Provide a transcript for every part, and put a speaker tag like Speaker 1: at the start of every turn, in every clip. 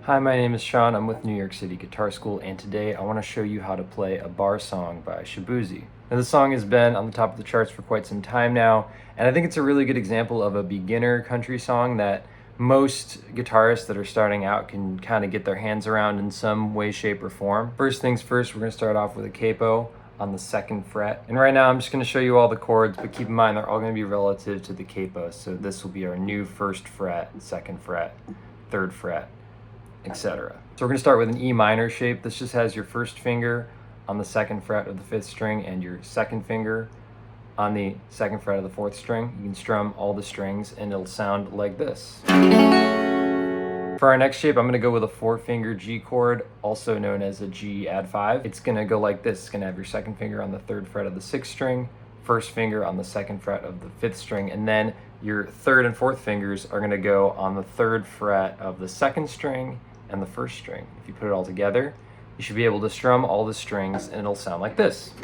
Speaker 1: Hi, my name is Sean. I'm with New York City Guitar School, and today I want to show you how to play a bar song by Shaboozey. Now, this song has been on the top of the charts for quite some time now, and I think it's a really good example of a beginner country song that most guitarists that are starting out can kind of get their hands around in some way, shape, or form. First things first, we're going to start off with a capo on the 2nd fret. And right now I'm just going to show you all the chords, but keep in mind they're all going to be relative to the capo. So this will be our new 1st fret, 2nd fret, 3rd fret, etc. So we're going to start with an E minor shape. This just has your 1st finger on the 2nd fret of the 5th string and your 2nd finger on the 2nd fret of the 4th string. You can strum all the strings and it'll sound like this. For our next shape, I'm going to go with a 4-finger G chord, also known as a G add 5. It's going to go like this. It's going to have your 2nd finger on the 3rd fret of the 6th string, 1st finger on the 2nd fret of the 5th string, and then your 3rd and 4th fingers are going to go on the 3rd fret of the 2nd string and the 1st string. If you put it all together, you should be able to strum all the strings and it'll sound like this.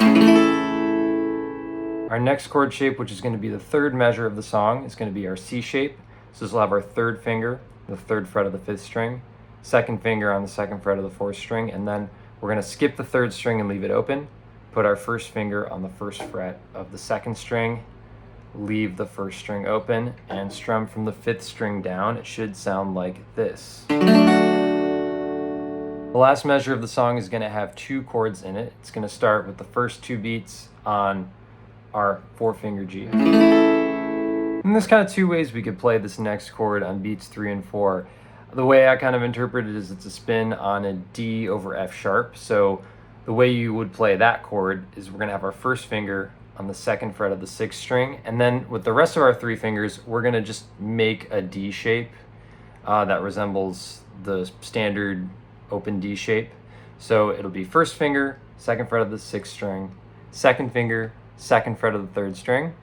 Speaker 1: Our next chord shape, which is going to be the 3rd measure of the song, is going to be our C shape. So this will have our 3rd finger, the 3rd fret of the 5th string, 2nd finger on the 2nd fret of the 4th string, and then we're going to skip the 3rd string and leave it open, put our 1st finger on the 1st fret of the 2nd string, leave the 1st string open, and strum from the 5th string down. It should sound like this. The last measure of the song is going to have 2 chords in it. It's going to start with the first 2 beats on our 4-finger G. And there's kind of 2 ways we could play this next chord on beats 3 and 4. The way I kind of interpret it is it's a spin on a D over F sharp. So the way you would play that chord is we're going to have our 1st finger on the 2nd fret of the 6th string, and then with the rest of our 3 fingers, we're going to just make a D shape that resembles the standard open D shape. So it'll be 1st finger, 2nd fret of the 6th string, 2nd finger, 2nd fret of the 3rd string,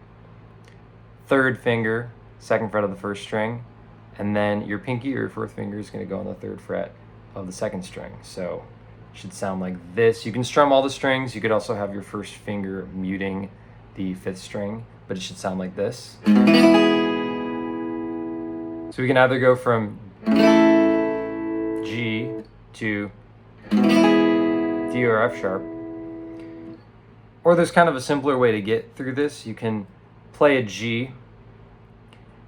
Speaker 1: 3rd finger, 2nd fret of the 1st string, and then your pinky or your 4th finger is going to go on the 3rd fret of the 2nd string. So it should sound like this. You can strum all the strings. You could also have your 1st finger muting the 5th string, but it should sound like this. So we can either go from G to D or F sharp, or there's kind of a simpler way to get through this. You can play a G,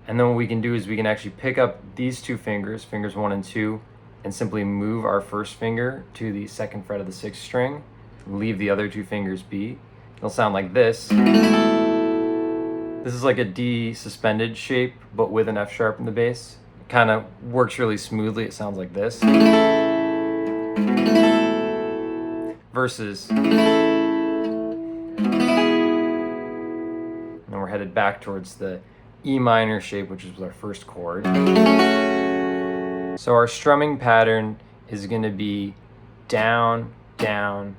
Speaker 1: and then what we can do is we can actually pick up these 2 fingers, fingers 1 and 2, and simply move our 1st finger to the 2nd fret of the 6th string, leave the other 2 fingers be. It'll sound like this. This is like a D suspended shape, but with an F sharp in the bass. It kind of works really smoothly. It sounds like this. Versus, and then we're headed back towards the E minor shape, which is our 1st chord. So our strumming pattern is going to be down, down,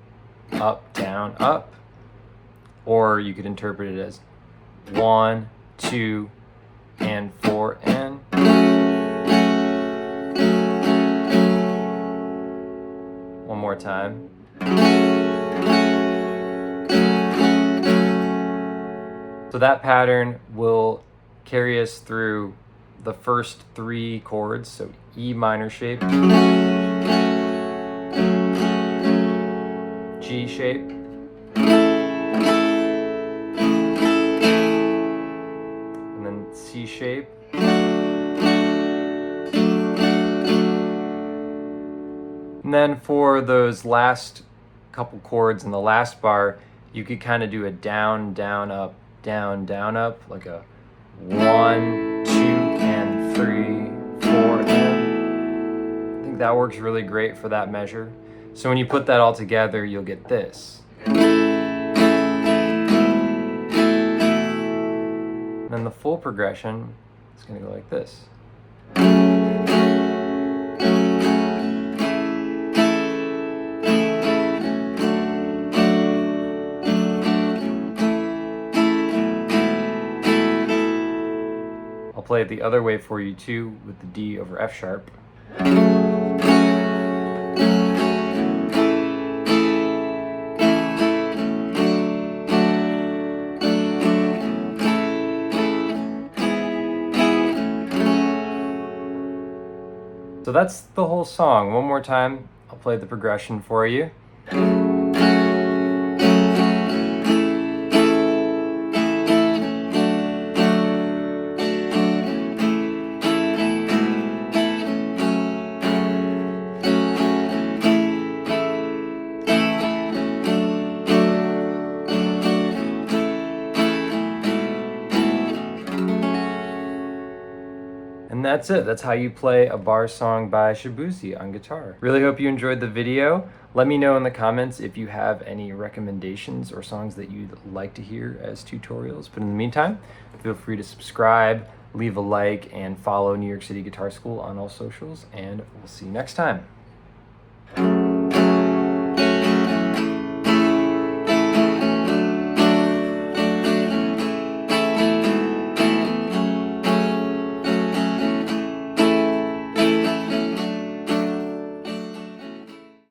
Speaker 1: up, or you could interpret it as 1, 2, and 4, and one more time. So that pattern will carry us through the first 3 chords, so E minor shape, G shape, and then C shape, and then for those last couple chords in the last bar, you could kind of do a down, down, up, like a 1, 2, and 3, 4, and I think that works really great for that measure. So when you put that all together, you'll get this. And then the full progression is going to go like this. I'll play it the other way for you too, with the D over F sharp. So that's the whole song. One more time, I'll play the progression for you. And that's it. That's how you play a bar song by Shaboozey on guitar. Really hope you enjoyed the video. Let me know in the comments if you have any recommendations or songs that you'd like to hear as tutorials. But in the meantime, feel free to subscribe, leave a like, and follow New York City Guitar School on all socials. And we'll see you next time.